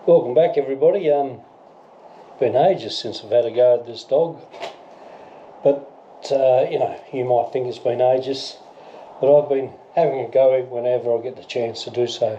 Welcome back, everybody. Been ages since I've had a go at this dog, but you might think it's been ages, but I've been having a go whenever I get the chance to do so.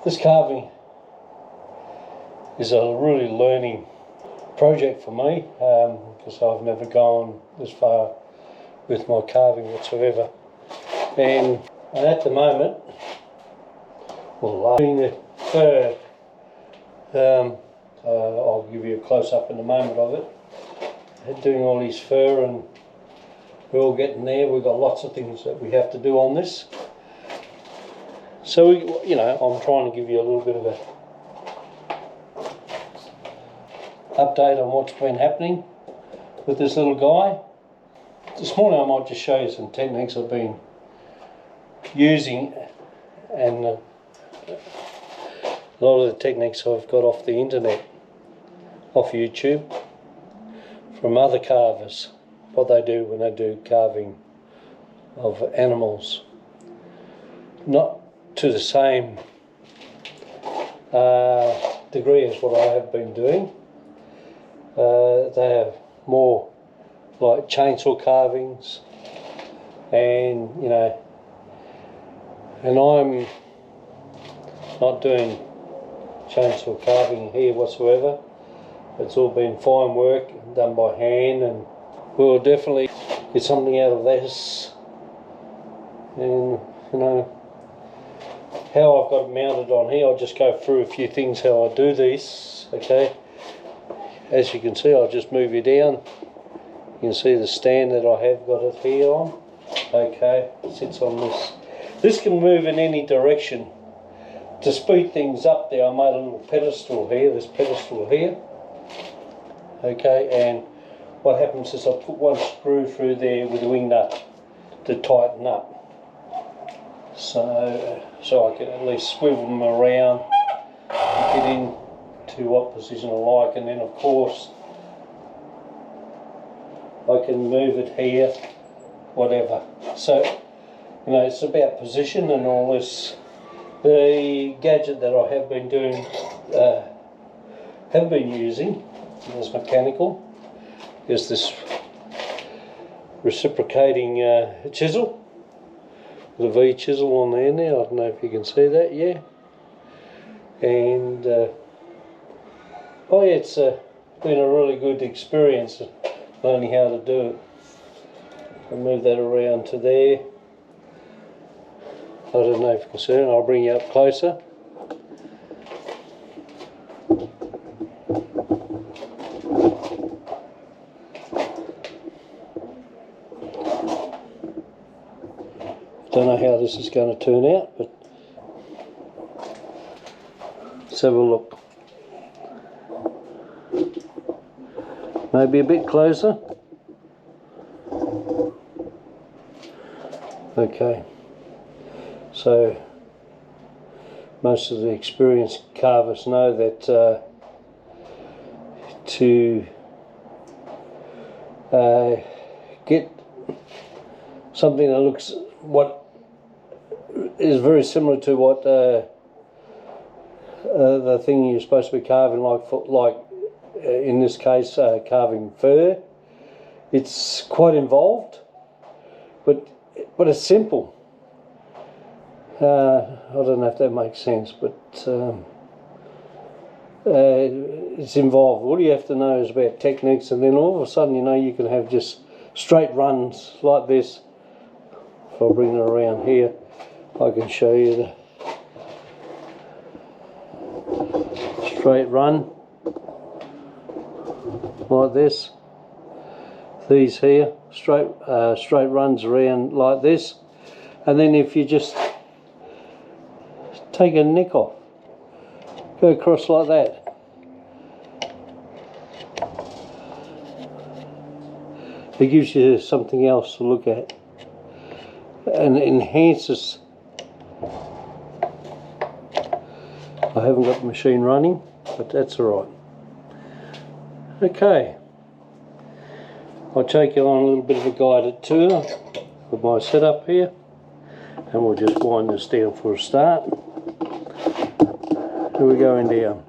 This carving is a really learning project for me, because I've never gone this far with my carving whatsoever, and at the moment, doing the fur. I'll give you a close-up in a moment of it. Doing all his fur, and we're all getting there. We've got lots of things that we have to do on this. So, I'm trying to give you a little bit of a update on what's been happening with this little guy. This morning I might just show you some techniques I've been using, and a lot of the techniques I've got off the internet, off YouTube, from other carvers, what they do when they do carving of animals. Not to the same degree as what I have been doing. They have more like chainsaw carvings, and and I'm not doing chainsaw carving here whatsoever. It's all been fine work done by hand, and we'll definitely get something out of this. And how I've got it mounted on here, I'll just go through a few things how I do these. Okay, as you can see, I'll just move you down. You can see the stand that I have got it here on. Okay, it sits on this. This can move in any direction. To speed things up there, I made a little pedestal here, this pedestal here. Okay, and what happens is I put one screw through there with a wing nut to tighten up. So I can at least swivel them around, get into what position I like, and then of course I can move it here, whatever. So, it's about position and all this. The gadget that I have been using is mechanical. Is this reciprocating chisel with a V chisel on the end there. I don't know if you can see that, yeah. And it's been a really good experience learning how to do it. I'll move that around to there. I don't know if you can see it. I'll bring you up closer. Don't know how this is going to turn out, but let's have a look. Maybe a bit closer. Okay. So most of the experienced carvers know that to get something that looks what is very similar to what the thing you're supposed to be carving, like in this case carving fur, it's quite involved, but it's simple. I don't know if that makes sense, but it's involved. All you have to know is about techniques, and then all of a sudden, you can have just straight runs like this. If I bring it around here, I can show you the straight run like this. These here, straight runs around like this, and then if you just take a nick off, go across like that. It gives you something else to look at and enhances. I haven't got the machine running, but that's alright. Okay, I'll take you on a little bit of a guided tour with my setup here, and we'll just wind this down for a start. we're going down.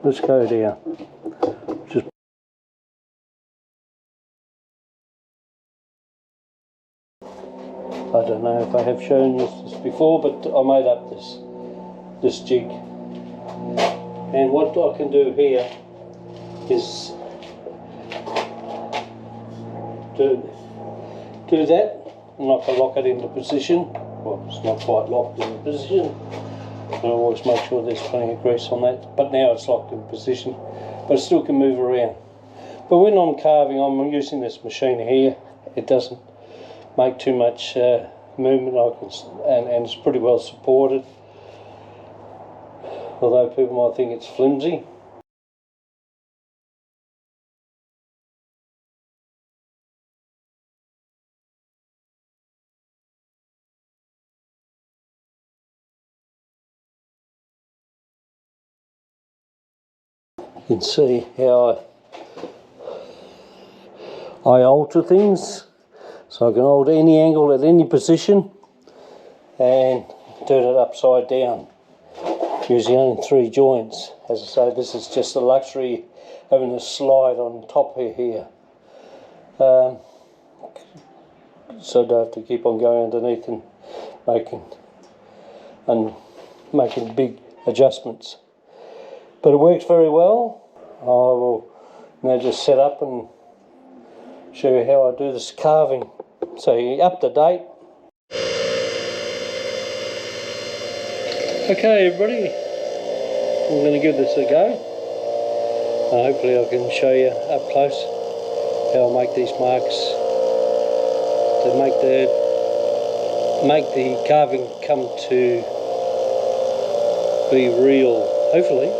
Let's go down. Just I don't know if I have shown you this before, but I made up this jig. And what I can do here is do that, and I can lock it into position. Well, it's not quite locked in position. I always make sure there's plenty of grease on that, but now it's locked in position, but it still can move around. But when I'm carving, I'm using this machine here. It doesn't make too much movement, and it's pretty well supported, although people might think it's flimsy. You can see how I alter things, so I can hold any angle at any position and turn it upside down using only 3 joints. As I say, this is just a luxury having a slide on top here. So I don't have to keep on going underneath and making big adjustments. But it works very well. I will now just set up and show you how I do this carving, so you're up to date. Okay everybody, I'm going to give this a go. Hopefully I can show you up close how I make these marks to make the carving come to be real, hopefully.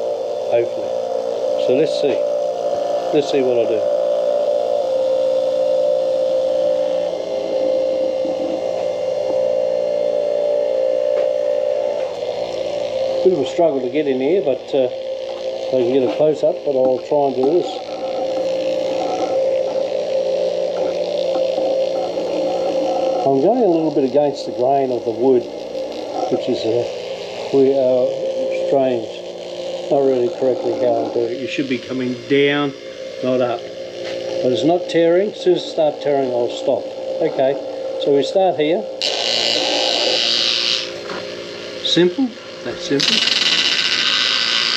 So let's see what I do. Bit of a struggle to get in here, but so I can get a close up, but I'll try and do this. I'm going a little bit against the grain of the wood, which is strange. Not really correctly how I do it. You should be coming down, not up. But it's not tearing. As soon as I start tearing, I'll stop. Okay, so we start here. Simple. That's simple.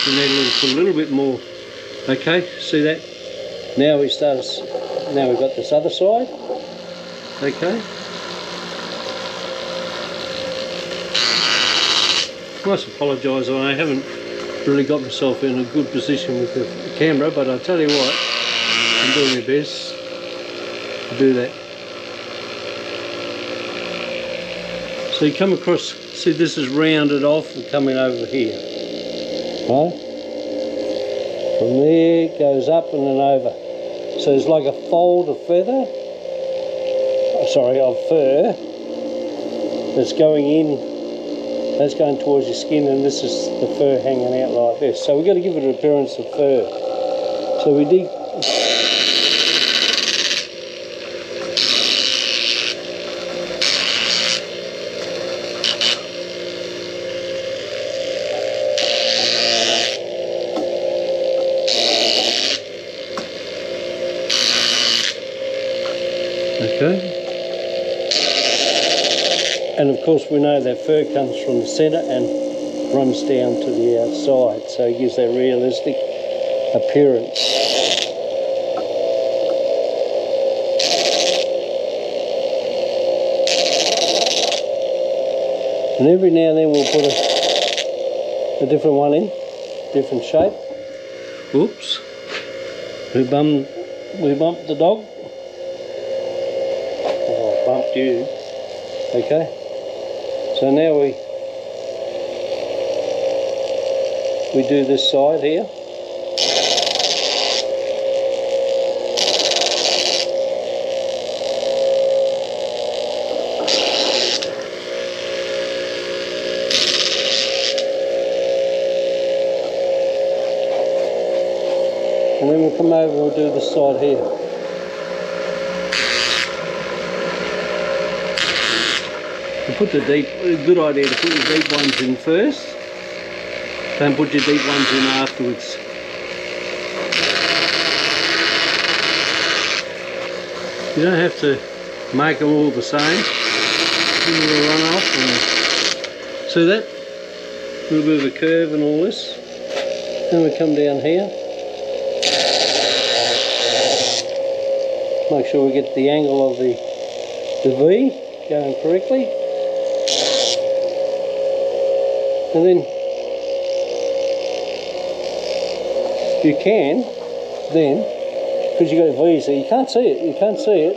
We need to put a little bit more. Okay, see that? Now we've got this other side. Okay. I must apologise, I haven't really got myself in a good position with the camera, but I tell you what, I'm doing my best to do that. So you come across, see this is rounded off and coming over here, right? From there it goes up and then over. So there's like a fold of feather, of fur that's going in, that's going towards your skin, and this is the fur hanging out like this. So we've got to give it an appearance of fur. So we dig. Okay. And of course we know that fur comes from the centre and runs down to the outside, so it gives that realistic appearance. And every now and then we'll put a different one in, different shape. Oops, we bumped the dog. Oh, I bumped you. Okay. So now we do this side here. And then we'll come over and we'll do this side here. Good idea to put the deep ones in first, Don't put your deep ones in afterwards. You don't have to make them all the same. Give them a run off. And see that? A little bit of a curve and all this. Then we come down here. Make sure we get the angle of the V going correctly. And then you can, because you've got a V, so you can't see it,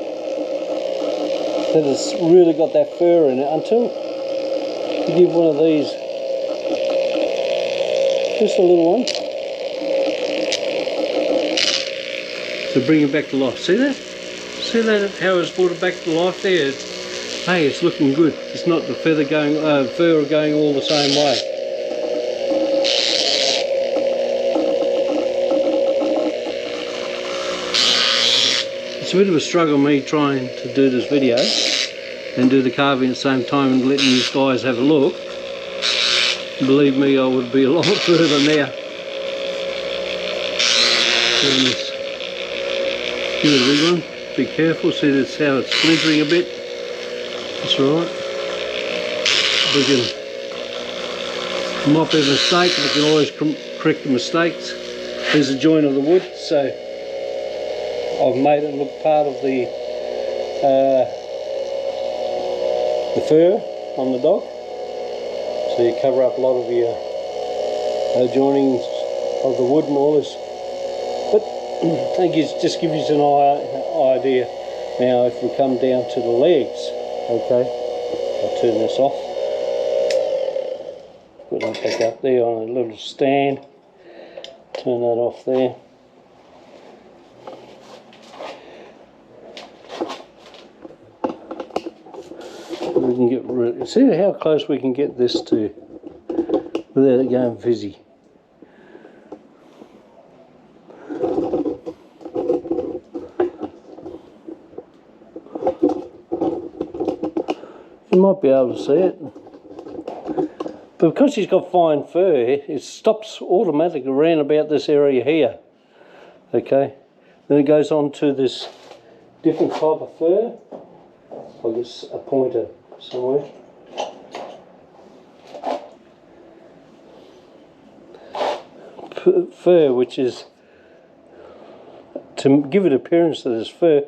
that it's really got that fur in it until you give one of these, just a little one, to bring it back to life. See that? See that, how it's brought it back to life there? Hey, it's looking good. It's not the fur going all the same way. It's a bit of a struggle me trying to do this video and do the carving at the same time and letting you guys have a look. Believe me, I would be a lot further now. Give it a big one. Be careful, see that's how it's splintering a bit. That's right. We can mop a mistake, we can always correct the mistakes. There's a joint of the wood, so I've made it look part of the fur on the dog. So you cover up a lot of your joinings of the wood and all this. But I think it just gives you an idea. Now if we come down to the legs, okay, I'll turn this off. Put that back up there on a little stand. Turn that off there. We can get rid, see how close we can get this to without it going fizzy. You might be able to see it, but because she's got fine fur, it stops automatically around about this area here. Okay, then it goes on to this different type of fur. I guess a pointer somewhere. Fur, which is, to give it appearance to this fur,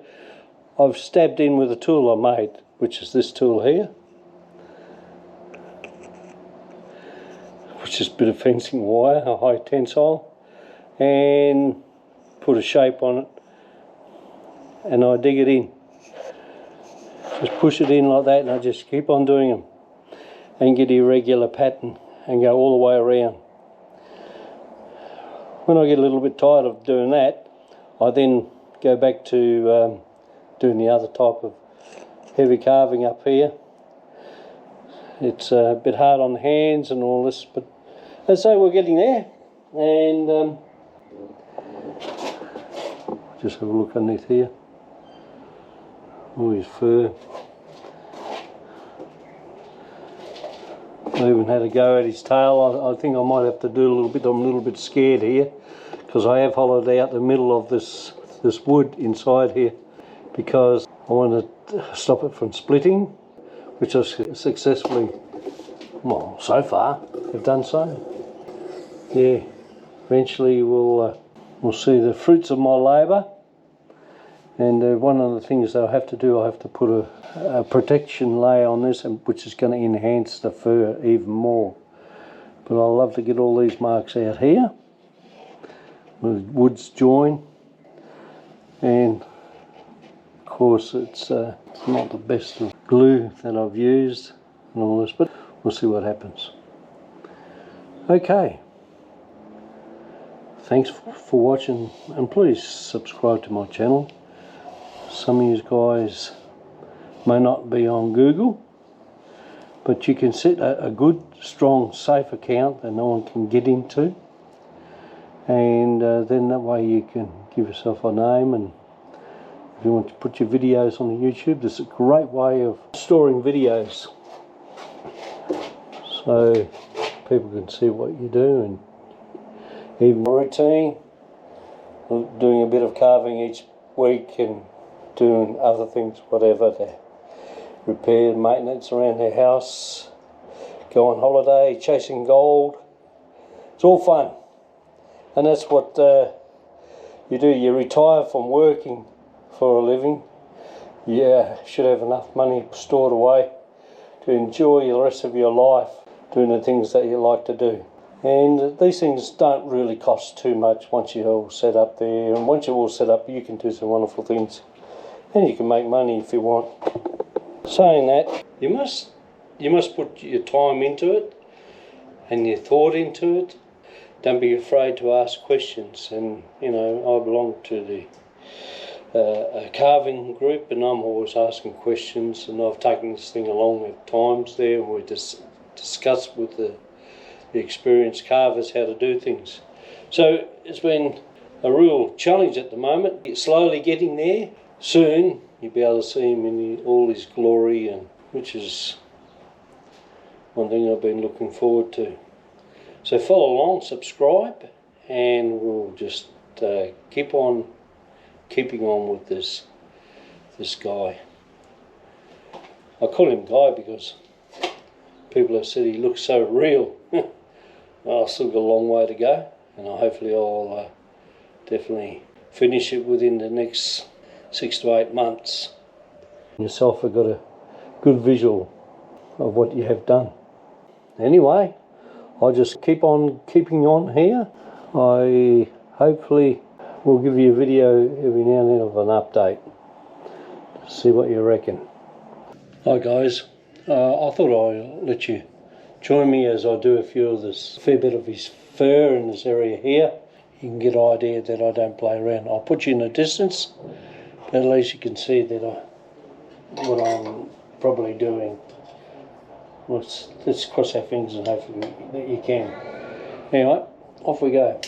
I've stabbed in with a tool I made, which is this tool here, which is a bit of fencing wire, a high tensile, and put a shape on it, and I dig it in. Just push it in like that, and I just keep on doing them and get a irregular pattern and go all the way around. When I get a little bit tired of doing that, I then go back to doing the other type of heavy carving up here. It's a bit hard on the hands and all this, but as I say, we're getting there. And just have a look underneath here. All his fur. I even had a go at his tail. I think I might have to do a little bit. I'm a little bit scared here because I have hollowed out the middle of this wood inside here because I want to stop it from splitting, which I successfully, well, so far have done so. Yeah, eventually we'll see the fruits of my labour. And one of the things that I have to do, I have to put a protection layer on this, which is going to enhance the fur even more. But I love to get all these marks out here. The woods join, and of course it's not the best of glue that I've used and all this, but we'll see what happens. Okay. Thanks for watching, and please subscribe to my channel. Some of you guys may not be on Google, but you can set a good, strong, safe account that no one can get into, and then that way you can give yourself a name. And if you want to put your videos on the YouTube, this is a great way of storing videos. So people can see what you do, and even routine, doing a bit of carving each week and doing other things, whatever, to repair and maintenance around their house, go on holiday, chasing gold. It's all fun, and that's what you do. You retire from working for a living. You should have enough money stored away to enjoy the rest of your life doing the things that you like to do. And these things don't really cost too much once you're all set up there. And once you're all set up, you can do some wonderful things, and you can make money if you want. Saying that, you must put your time into it and your thought into it. Don't be afraid to ask questions. And you know, I belong to the a carving group, and I'm always asking questions, and I've taken this thing along at times there, and we just discuss with the experienced carvers how to do things. So it's been a real challenge at the moment. It's slowly getting there. Soon you'll be able to see him in all his glory, and which is one thing I've been looking forward to. So follow along, subscribe, and we'll just keep on keeping on with this guy. I call him Guy because people have said he looks so real. I've still got a long way to go, and hopefully I'll definitely finish it within the next 6 to 8 months. Yourself have got a good visual of what you have done. Anyway, I'll just keep on keeping on here. I hopefully will give you a video every now and then of an update. See what you reckon. Hi guys, I thought I'd let you join me as I do a fair bit of his fur in this area here. You can get an idea that I don't play around. I'll put you in a distance, but at least you can see that what I'm probably doing. Let's cross our fingers and hopefully that you can. Anyway, off we go.